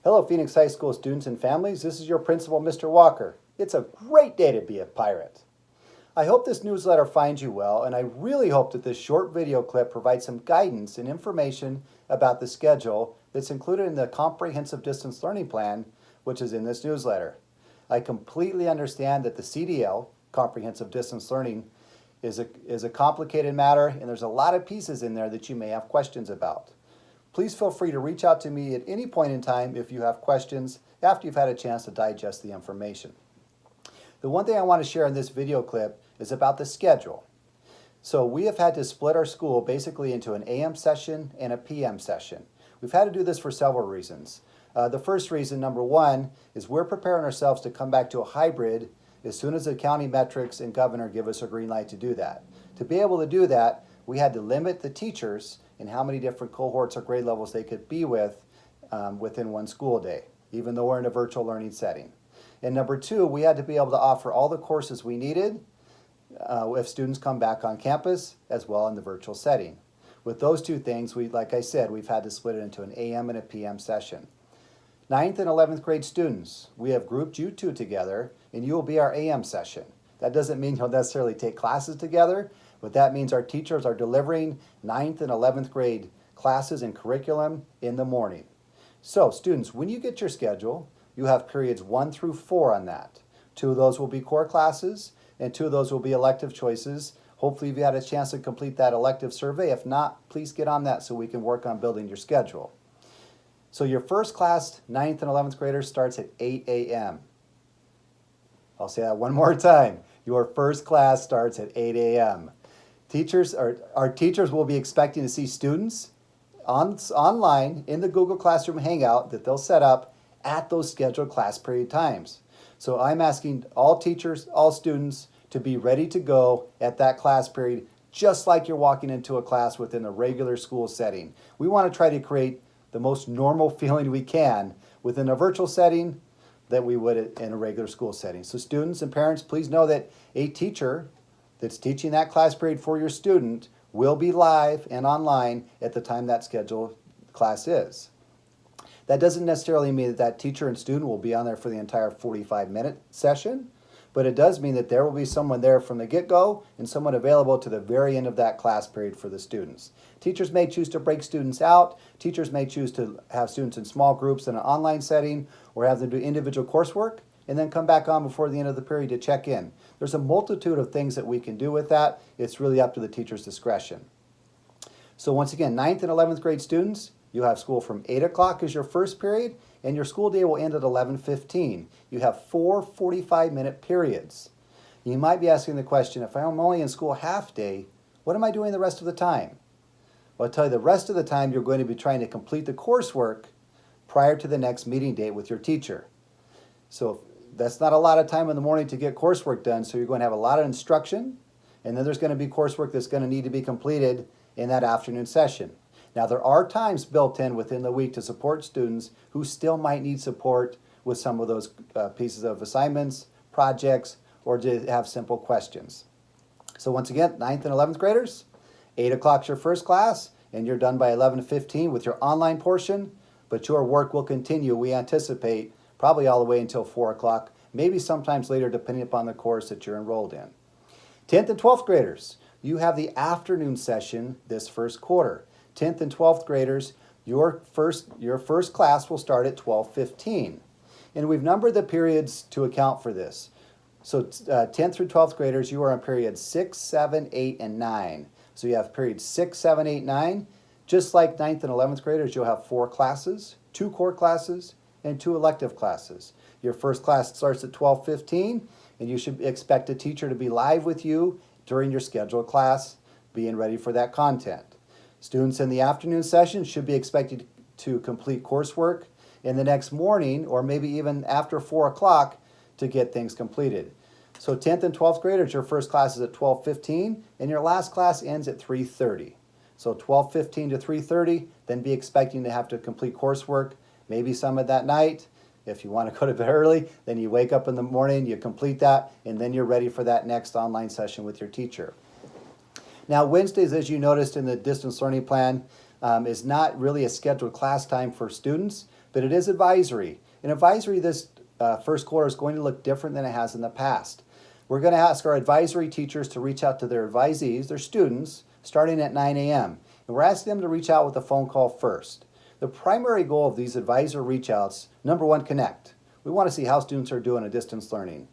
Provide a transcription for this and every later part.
Hello, Phoenix High School students and families. This is your principal, Mr. Walker. It's a great day to be a pirate. I hope this newsletter finds you well, and I really hope that this short video clip provides some guidance and information about the schedule that's included in the Comprehensive Distance Learning Plan, which is in this newsletter. I completely understand that the CDL, Comprehensive Distance Learning, is a complicated matter, and there's a lot of pieces in there that you may have questions about. Please feel free to reach out to me at any point in time if you have questions after you've had a chance to digest the information. The one thing I want to share in this video clip is about the schedule. So we have had to split our school basically into an AM session and a PM session. We've had to do this for several reasons. The first reason, number one, is we're preparing ourselves to come back to a hybrid as soon as the county metrics and governor give us a green light to do that. To be able to do that, we had to limit the teachers in how many different cohorts or grade levels they could be with within one school day, even though we're in a virtual learning setting. And number two, we had to be able to offer all the courses we needed if students come back on campus as well in the virtual setting. With those two things, like I said, we've had to split it into an AM and a PM session. 9th and 11th grade students, we have grouped you two together, and you will be our AM session. That doesn't mean you'll necessarily take classes together, but that means our teachers are delivering 9th and 11th grade classes and curriculum in the morning. So students, when you get your schedule, you have periods 1 through 4 on that. 2 of those will be core classes, and 2 of those will be elective choices. Hopefully you've had a chance to complete that elective survey. If not, please get on that so we can work on building your schedule. So your first class, 9th and 11th graders, starts at 8 a.m. I'll say that one more time. Your first class starts at 8 a.m. Our teachers will be expecting to see students online in the Google Classroom Hangout that they'll set up at those scheduled class period times. So I'm asking all teachers, all students to be ready to go at that class period, just like you're walking into a class within a regular school setting. We want to try to create the most normal feeling we can within a virtual setting that we would in a regular school setting. So students and parents, please know that a teacher that's teaching that class period for your student will be live and online at the time that scheduled class is. That doesn't necessarily mean that that teacher and student will be on there for the entire 45-minute session, but it does mean that there will be someone there from the get-go and someone available to the very end of that class period for the students. Teachers may choose to break students out. Teachers may choose to have students in small groups in an online setting or have them do individual coursework and then come back on before the end of the period to check in. There's a multitude of things that we can do with that. It's really up to the teacher's discretion. So once again, 9th and 11th grade students, you have school from 8 o'clock as your first period, and your school day will end at 11:15. You have 4 45-minute periods. You might be asking the question, if I'm only in school half day, what am I doing the rest of the time? Well, I'll tell you, the rest of the time you're going to be trying to complete the coursework prior to the next meeting date with your teacher. So that's not a lot of time in the morning to get coursework done, so you're going to have a lot of instruction, and then there's going to be coursework that's going to need to be completed in that afternoon session. Now, there are times built in within the week to support students who still might need support with some of those pieces of assignments, projects, or to have simple questions. So once again, 9th and 11th graders, 8 o'clock's your first class, and you're done by 11:15 with your online portion, but your work will continue, we anticipate, probably all the way until 4 o'clock, maybe sometimes later depending upon the course that you're enrolled in. 10th and 12th graders, you have the afternoon session this first quarter. 10th and 12th graders, your first class will start at 12:15. And we've numbered the periods to account for this. So 10th through 12th graders, you are on periods 6, 7, 8, and 9. So you have periods 6, 7, 8, 9. Just like 9th and 11th graders, you'll have 4 classes, 2 core classes, and 2 elective classes. Your first class starts at 12:15, and you should expect a teacher to be live with you during your scheduled class, being ready for that content. Students in the afternoon session should be expected to complete coursework in the next morning or maybe even after 4 o'clock to get things completed. So 10th and 12th graders, your first class is at 12:15 and your last class ends at 3:30. So 12:15 to 3:30, then be expecting to have to complete coursework, maybe some of that night. If you want to go to bed early, then you wake up in the morning, you complete that, and then you're ready for that next online session with your teacher. Now, Wednesdays, as you noticed in the distance learning plan, is not really a scheduled class time for students, but it is advisory. And advisory this first quarter is going to look different than it has in the past. We're going to ask our advisory teachers to reach out to their advisees, their students, starting at 9 a.m. And we're asking them to reach out with a phone call first. The primary goal of these advisor reach outs, number one, connect. We want to see how students are doing at distance learning.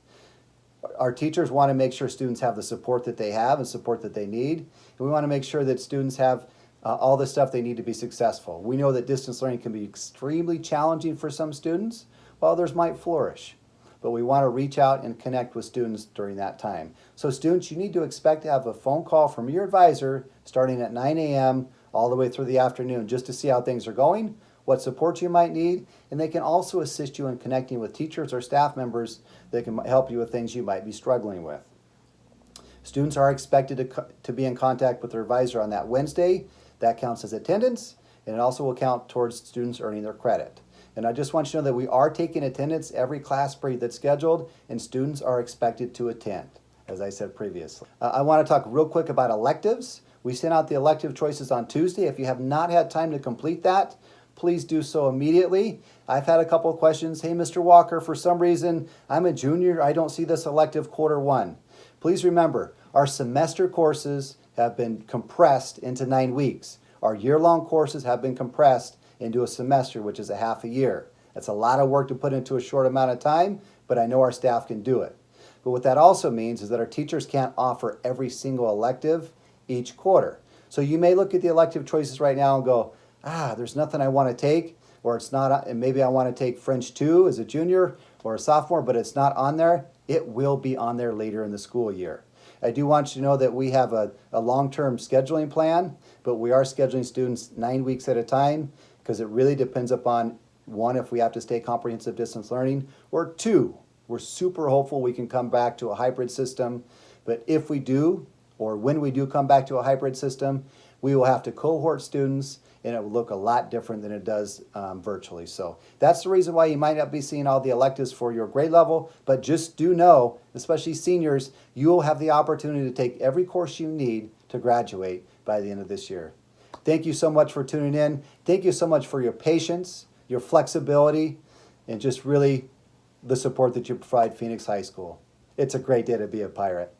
Our teachers want to make sure students have the support that they have and support that they need. And we want to make sure that students have all the stuff they need to be successful. We know that distance learning can be extremely challenging for some students, while others might flourish. But we want to reach out and connect with students during that time. So students, you need to expect to have a phone call from your advisor starting at 9 a.m. all the way through the afternoon just to see how things are going, what support you might need, and they can also assist you in connecting with teachers or staff members that can help you with things you might be struggling with. Students are expected to be in contact with their advisor on that Wednesday. That counts as attendance, and it also will count towards students earning their credit. And I just want you to know that we are taking attendance every class period that's scheduled, and students are expected to attend, as I said previously. I want to talk real quick about electives. We sent out the elective choices on Tuesday. If you have not had time to complete that, please do so immediately. I've had a couple of questions. Hey, Mr. Walker, for some reason, I'm a junior. I don't see this elective quarter one. Please remember, our semester courses have been compressed into 9 weeks. Our year-long courses have been compressed into a semester, which is a half a year. That's a lot of work to put into a short amount of time, but I know our staff can do it. But what that also means is that our teachers can't offer every single elective each quarter. So you may look at the elective choices right now and go, there's nothing I want to take, or it's not, and maybe I want to take French 2 as a junior or a sophomore, but it's not on there. It will be on there later in the school year. I do want you to know that we have a long-term scheduling plan, but we are scheduling students 9 weeks at a time because it really depends upon, one, if we have to stay comprehensive distance learning, or two, we're super hopeful we can come back to a hybrid system. But if we do, or when we do come back to a hybrid system, we will have to cohort students, and it will look a lot different than it does virtually. So that's the reason why you might not be seeing all the electives for your grade level, but just do know, especially seniors, you will have the opportunity to take every course you need to graduate by the end of this year. Thank you so much for tuning in. Thank you so much for your patience, your flexibility, and just really the support that you provide Phoenix High School. It's a great day to be a pirate.